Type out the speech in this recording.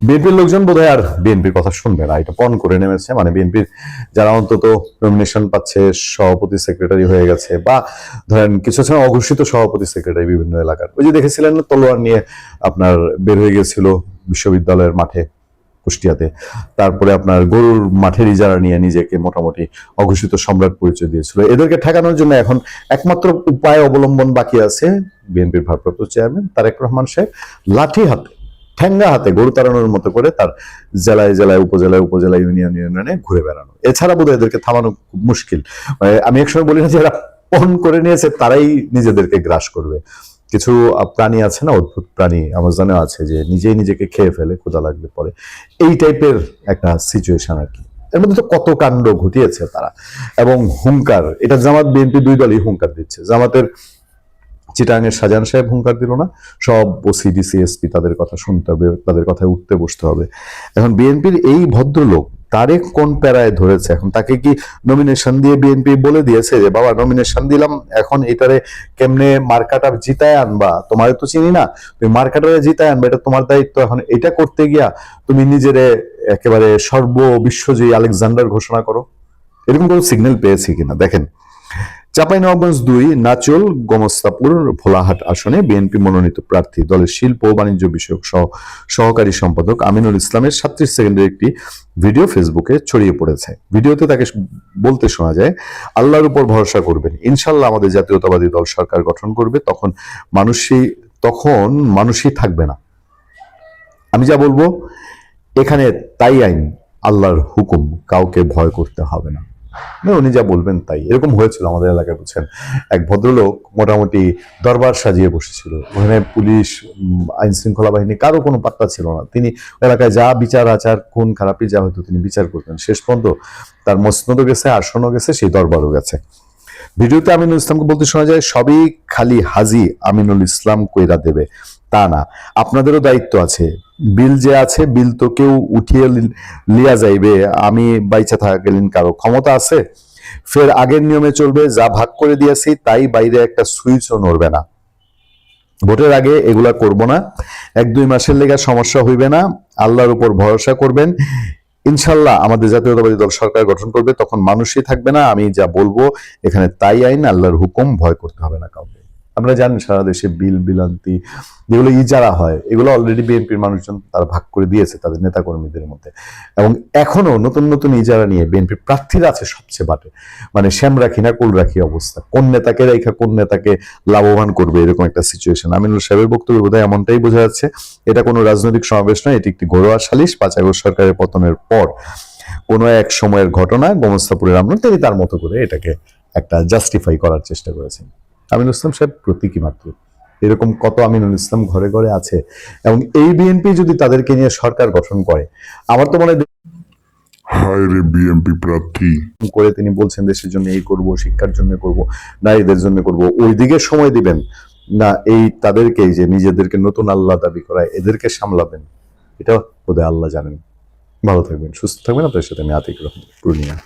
বিএনপির লোকজন বোধহয় আর বিএনপির কথা শুনবে না, এটা পণ করে নেমেছে। মানে বিএনপির যারা অন্তত নমিনেশন পাচ্ছে, সভাপতি সেক্রেটারি হয়ে গেছে, বা ধরেন কিছু আছে অঘোষিত সভাপতি সেক্রেটারি বিভিন্ন এলাকার, ওই যে দেখেছিলেন না তলোয়ার নিয়ে আপনার বের হয়ে গিয়েছিল বিশ্ববিদ্যালয়ের মাঠে কুষ্টিয়াতে, তারপরে আপনার গরুর মাঠের ইজারা নিয়ে নিজেকে মোটামুটি অঘোষিত সম্রাট পরিচয় দিয়েছিল। এদেরকে ঠেকানোর জন্য এখন একমাত্র উপায় অবলম্বন বাকি আছে বিএনপির ভারপ্রাপ্ত চেয়ারম্যান তারেক রহমান সাহেব লাঠি হাতে, ঠেঙ্গা হাতে গরু তাড়ানোর মতো করে তার জেলায় জেলায়, উপজেলায় উপজেলায়, ইউনিয়ন ইউনিয়নে ঘুরে বেড়ানো। এছাড়া বোধহয় এদেরকে থামানো খুব মুশকিল। আমি একসময় বলি না যে এরা পণ করে নিয়েছে তারাই নিজেদেরকে গ্রাস করবে। কিছু প্রাণী আছে না, অদ্ভুত প্রাণী আমাজনে আছে, যে নিজেই নিজেকে খেয়ে ফেলে ক্ষুধা লাগলে পরে, এই টাইপের একটা সিচুয়েশন আর কি। এর মধ্যে তো কত কাণ্ড ঘটিয়েছে তারা, এবং হুঙ্কার, এটা জামাত বিএনপি দুই দলই হুঙ্কার দিচ্ছে। জামাতের চিটাঙের শাহজাহান সাহেব হুঙ্কার দিল না, সব ওসি ডিসি এসপি তাদের কথা শুনতে হবে, তাদের কথায় উঠতে বসতে হবে। এখন বিএনপির এই ভদ্রলোক তারেক কোন প্যারায় ধরেছে, এখন তাকে কি নমিনেশন দিয়ে বিএনপি বলে দিয়েছে যে বাবা নমিনেশন দিলাম, এখন এটারে কেমনে মার্কাটা জিতায় আনবা, তোমার তো চিনি না, তুমি মার্কাটারে জিতায় আনবা, এটা তোমার দায়িত্ব। এখন এটা করতে গিয়া তুমি নিজেরে একেবারে সর্ববিশ্বজয়ী আলেকজান্ডার ঘোষণা করো। এরকম কোনো সিগন্যাল পেয়েছি কিনা দেখেন। চাঁপাইনবাবগঞ্জ ২ নাচল গোমস্তাপুর ভোলাহাট আসনে বিএনপি মনোনীত প্রার্থী দলের শিল্প ও বাণিজ্য বিষয়ক সহকারী সম্পাদক আমিনুল ইসলামের ৩৭ সেকেন্ডের একটি ভিডিও ফেসবুকে ছড়িয়ে পড়েছে। ভিডিওতে তাকে বলতে শোনা যায়, আল্লাহর উপর ভরসা করবেন, ইনশাল্লাহ আমাদের জাতীয়তাবাদী দল সরকার গঠন করবে, তখন মানুষই থাকবে না। আমি যা বলবো এখানে তাই আইন, আল্লাহর হুকুম, কাউকে ভয় করতে হবে না। উনি যা বলবেন তাই। এরকম হয়েছিল আমাদের এলাকায়, বুঝছেন, এক ভদ্রলোক মোটামুটি দরবার সাজিয়ে বসেছিল, ওখানে পুলিশ, আইন শৃঙ্খলা বাহিনী, কারো কোনো পাত্তা ছিল না। তিনি এলাকায় যা বিচার আচার, খুন খারাপি যা হয়তো তিনি বিচার করতেন। শেষ পর্যন্ত তার মসনদও গেছে, আসনও গেছে, সেই দরবারও গেছে। ভিডিওতে আমিনুল ইসলামকে বলতে শোনা যায়, সবই খালি হাজি আমিনুল ইসলাম কইরা দেবে, তা না, আপনাদেরও দায়িত্ব আছে। বিল যে আছে, বিল তো কেউ উঠিয়ে লিয়া যাইবে, আমি বাইচা থাকাকালীন কারো ক্ষমতা আছে? ফের আগের নিয়মে চলবে, যা ভাগ করে দিয়েছি তাই, বাইরে একটা সুইচও নড়বে না। ভোটের আগে এগুলা করব না, ১-২ মাসের লেগে সমস্যা হইবে না, আল্লাহর উপর ভরসা করবেন, ইনশাল্লাহ আমাদের জাতীয়তাবাদী দল সরকার গঠন করবে, তখন মানুষই থাকবে না, আমি যা বলবো এখানে তাই আইন, আল্লাহর হুকুম, ভয় করতে হবে না কাউকে। আমরা জানি সারা দেশে বিল বিলান্তি যেগুলো ইজারা হয়, এগুলো অলরেডি বিএনপির মানুষজন তারা ভাগ করে দিয়েছে তাদের নেতা কর্মীদের মধ্যে, এবং এখনো নতুন নতুন ইজারা নিয়ে বিএনপির প্রার্থীরা আছে সবচেয়ে বাটে, মানে শ্যাম রাখি না কুল রাখি অবস্থা, কোন নেতাকে রেখা কোন নেতাকে লাভবান করবে, এরকম একটা সিচুয়েশন। আমিনুল সাহেবের বক্তব্য বোধহয় এমনটাই বোঝা যাচ্ছে। এটা কোনো রাজনৈতিক সমাবেশ নয়, এটি একটি ঘরোয়া সালিশ। ৫ আগস্ট সরকারের পতনের পর কোনো এক সময়ের ঘটনা, গোমস্তাপুরের আন্দোলন, তিনি তার মতো করে এটাকে একটা জাস্টিফাই করার চেষ্টা করেছেন। আমিনুল ইসলাম সাহেব প্রতীকী মাত্র, এরকম কত আমিনুল ইসলাম ঘরে ঘরে আছে, এবং এই বিএনপি যদি তাদেরকে নিয়ে সরকার গঠন করে, আমার তো মনে হয় হায় রে বিএনপি প্রার্থী করে তিনি বলছেন দেশের জন্য এই করব, শিক্ষার জন্য করব, নারীদের জন্য করব, ওই দিকে সময় দিবেন না, এই তাদেরকে যে নিজেদেরকে নতুন আল্লাহ দাবি করায় এদেরকে সামলাবেন, এটা বোধহয় আল্লাহ জানেন। ভালো থাকবেন, সুস্থ থাকবেন। আপনার সাথে আমি আতিক রহমান, পূর্ণিয়া।